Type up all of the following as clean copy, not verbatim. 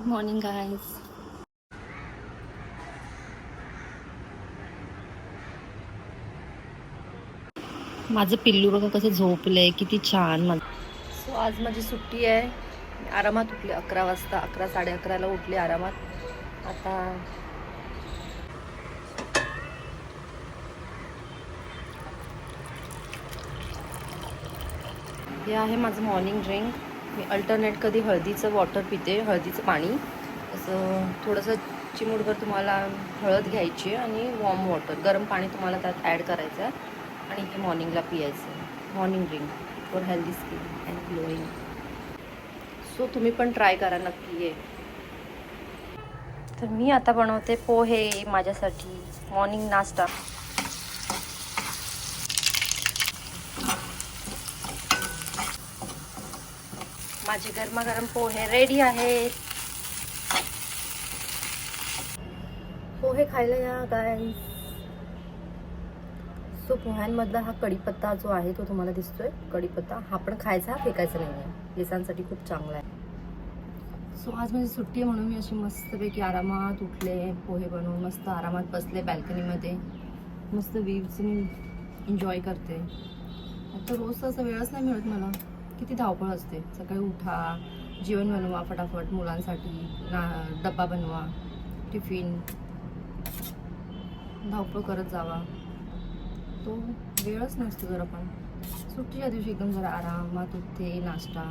Morning guys. माझं पिल्लू बघा कसं झोपलंय, किती छान. सो आज माझी सुट्टी आहे. आरामात उठले 11 वाजता, 11 11:30ला उठले आरामात. आता हे आहे माझं मॉर्निंग ड्रिंक. मी अल्टरनेट कधी हळदीचं वॉटर पिते, हळदीचं पाणी असं थोडंसं चिमूटभर तुम्हाला हळद घ्यायची आणि वॉर्म वॉटर, गरम पाणी तुम्हाला त्यात ॲड करायचं आहे आणि हे मॉर्निंगला पियायचं. Morning drink for healthy skin and glowing. So तुम्ही पण ट्राय करा नक्की आहे. तर मी आता बनवते पोहे माझ्यासाठी मॉर्निंग नाश्ता. माझे गरमागरम पोहे रेडी आहेत. पोहे खायला या गाईस. सो पोह्यांमधला हा कढीपत्ता जो आहे तो तुम्हाला दिसतोय, कढीपत्ता हा पण खायचा, फेकायचा नाही आहे. केसांसाठी खूप चांगला आहे. सो आज माझी सुट्टी आहे म्हणून मी अशी मस्तपैकी आरामात उठले, पोहे बनवून मस्त आरामात बसले बॅल्कनीमध्ये, मस्त व्ह्यूज मी एन्जॉय करते. आता रोज असं वेळच नाही मिळत मला, किती धावपळ असते. सकाळी उठा, जेवण बनवा फटाफट मुलांसाठी, डब्बा बनवा, टिफिन, धावपळ करत जावा, तो वेळच नसतो. जरा पण सुट्टीच्या दिवशी एकदम जरा आरामात उठते, नाश्ता,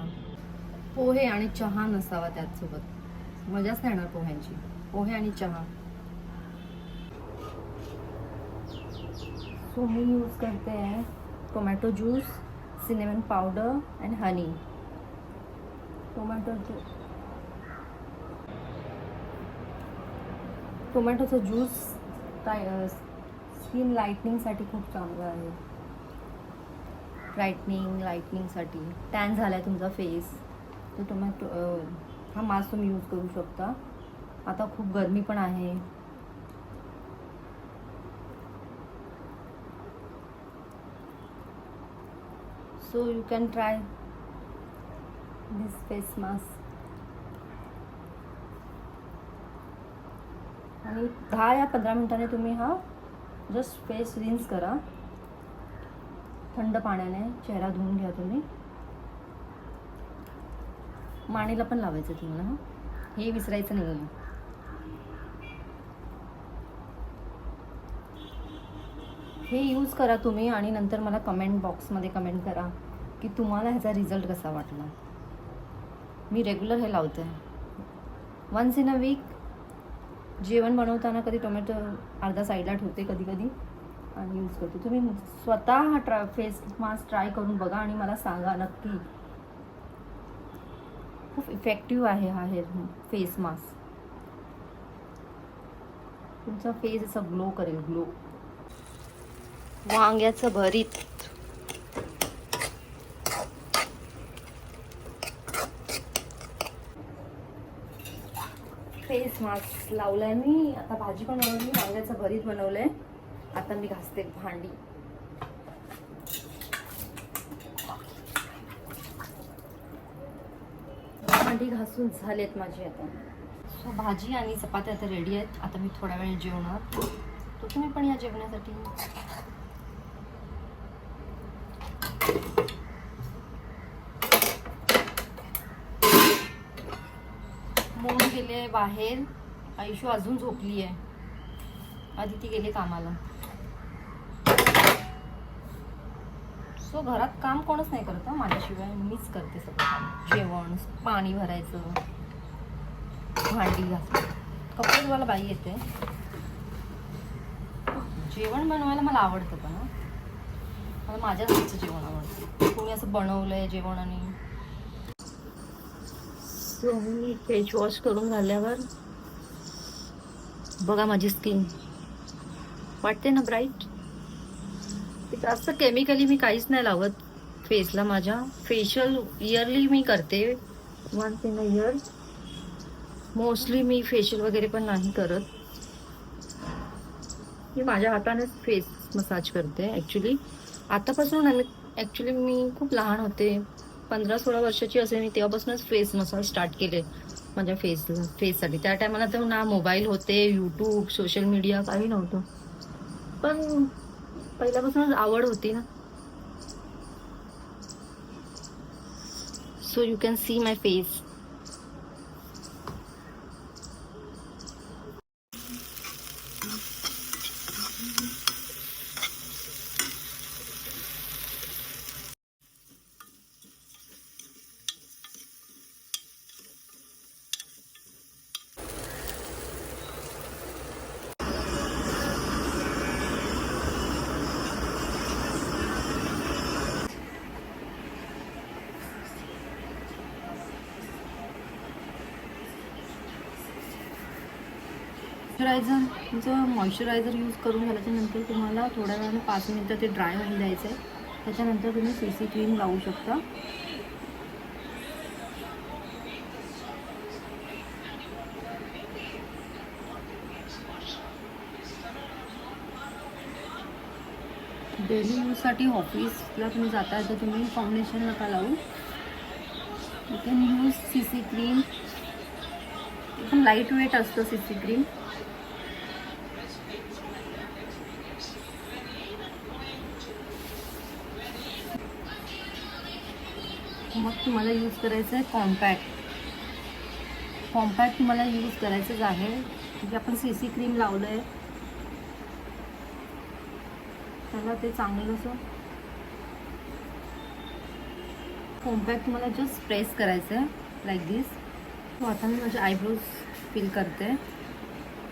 पोहे आणि चहा नसावा त्याचसोबत, मजाच नाही येणार पोह्यांची. पोहे आणि चहा. सो मी यूज करते आहे tomato juice, cinnamon powder and honey. टोमॅटोचा ज्यूस स्किन लाईटनिंगसाठी खूप चांगलं आहे. लाईटनिंगसाठी. टॅन झाला आहे तुमचा फेस तर टोमॅटो हा मास्क तुम्ही यूज करू शकता. आता खूप गरमी पण आहे. So you can try this face mask. आणि 10 या 15 मिनिटांनी तुम्ही हा जस्ट फेस रिन्स करा थंड पाण्याने. चेहरा धुवून घ्या तुम्ही. मानेला पण लावायचं तुम्हाला, हे विसरायचं नाही आहे. हे यूज करा तुम्ही आणि नंतर मला कमेंट बॉक्समध्ये कमेंट करा की तुम्हाला ह्याचा रिझल्ट कसा वाटला. मी रेग्युलर हे लावते. वन्स इन अ वीक जेवण बनवताना कधी टोमॅटो अर्धा साईडला ठेवते कधी कधी आणि यूज करते. तुम्ही स्वतः हा फेस मास्क ट्राय करून बघा आणि मला सांगा नक्की. खूप इफेक्टिव्ह आहे हा हेअर फेस मास्क. तुमचा फेस असा ग्लो करेल, ग्लो. वांग्याचं भरीत. फेस मास्क लावलाय मी. आता भाजी पण बनवली, वांग्याचं भरीत बनवलंय. आता मी घासते भांडी. भांडी घासून झालेत माझी आता. सो भाजी आणि चपात्या आता रेडी आहेत. आता मी थोड्या वेळ जेवणार, तर तुम्ही पण या जेवण्यासाठी. मोहन गेले बाहेर, आयुष्य अजून झोपली आहे. आदिती गेले कामाला. सो घरात काम कोणच नाही करत माझ्याशिवाय, मीच करते सगळं काम. जेवण, पाणी भरायचं, भांडी घासायचं. कपडे धुवायला बाई येते. जेवण बनवायला मला आवडतं पण मला माझ्याच हातचं जेवण आवडतं. कोणी असं बनवलंय जेवण. आणि सो मी फेस वॉश करून झाल्यावर बघा माझी स्किन वाटते ना ब्राईट. जास्त केमिकली मी काहीच नाही लावत फेसला माझ्या. फेशियल इयरली मी करते, once in a year. Mostly मी फेशियल वगैरे पण नाही करत. मी माझ्या हातानेच फेस मसाज करते ॲक्च्युली. आतापासून ॲक्च्युली मी खूप लहान होते, 15-16 वर्षाची असेल मी, तेव्हापासूनच फेस मसाज स्टार्ट केले. माझ्या फेससाठी. त्या टायमाला तर ना मोबाईल होते, यूट्यूब, सोशल मीडिया काही नव्हतं, पण पहिल्यापासूनच आवड होती ना. So you can see my face. Moisturiser use करून झाल्याच्यानंतर तुम्हाला थोड्या वेळाने 5 मिनिटं ते ड्राय होऊन द्यायचं आहे. त्याच्यानंतर तुम्ही CC क्रीम लावू शकता. डेली यूजसाठी ऑफिसला तुम्ही जाता तर तुम्ही फाउंडेशन नका लावू. You can use CC cream. एकदम लाईट वेट असतं CC क्रीम. मग तुम्हाला यूज करायचं आहे कॉम्पॅक्ट तुम्हाला यूज करायचंच आहे. म्हणजे आपण CC क्रीम लावलं आहे त्याला ते चांगलं असं कॉम्पॅक्ट तुम्हाला जस्ट प्रेस करायचं आहे लाईक दिस. तो आता मी माझे आयब्रोज फिल करते.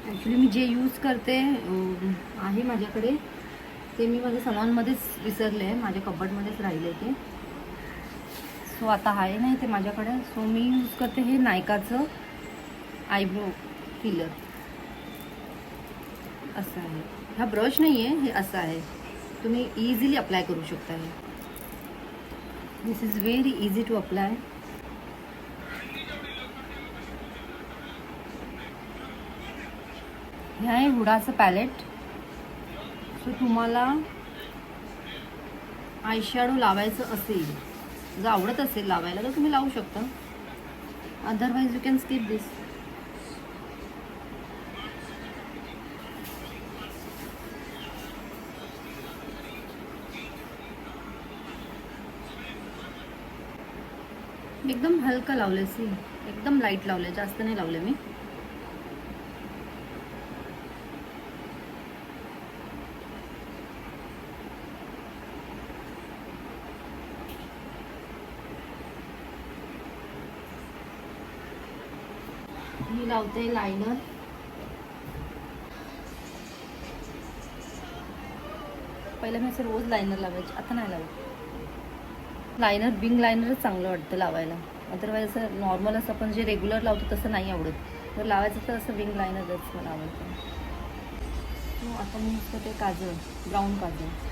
ॲक्च्युली मी जे यूज करते आहे माझ्याकडे ते मी माझ्या सलॉनमध्येच विसरले आहे, माझ्या कबर्डमध्येच राहिले ते. सो आता आहे नाही ते माझ्याकडे. सो मी यूज करते हे नायकाचं आयब्रो फिलर. असं आहे. हा ब्रश नाही आहे, हे असं आहे. तुम्ही इझिली अप्लाय करू शकता. हे this is very easy to apply. हे आहे हुडाचं पॅलेट. सो तुम्हाला आयशॅडो लावायचं असेल, जर आवडत असेल लावायला तर तुम्ही लावू शकता. अदरवाईज यू कॅन स्किप दिस. एकदम हलकं लावलं सी, एकदम लाईट लावलं, जास्त नाही लावलं मी. मी लावते लायनर. पहिलं मी असं रोज लायनर लावायचे, आता नाही लावत. लायनर बिंग लायनरच चांगलं वाटतं लावायला. अदरवाईज असं नॉर्मल असं आपण जे रेग्युलर लावतो तसं नाही आवडत. जर लावायचं तर असं विंग लायनरच मला आवडतं. सो आता मी करते काजळ, ब्राऊन काजळ.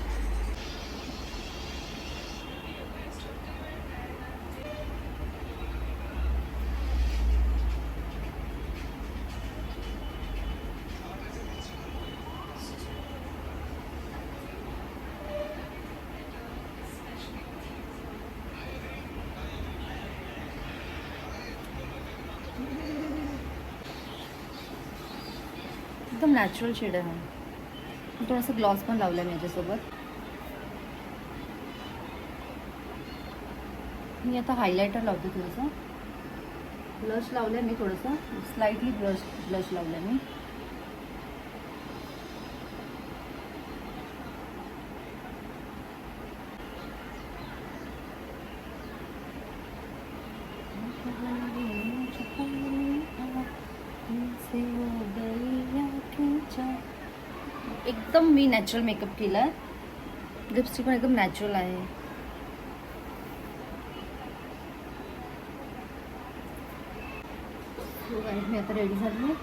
एकदम नॅचरल शेड आहे. थोडंसं ग्लॉस पण लावलं मी याच्यासोबत. मी आता हायलायटर लावते. थोडंसं ब्लश लावलं मी, थोडंसं स्लाइटली ब्लश लावलं मी. एकदम मी नॅचरल मेकअप केला आहे. लिपस्टिक पण एकदम नॅचरल आहे. मी आता रेडी झाली.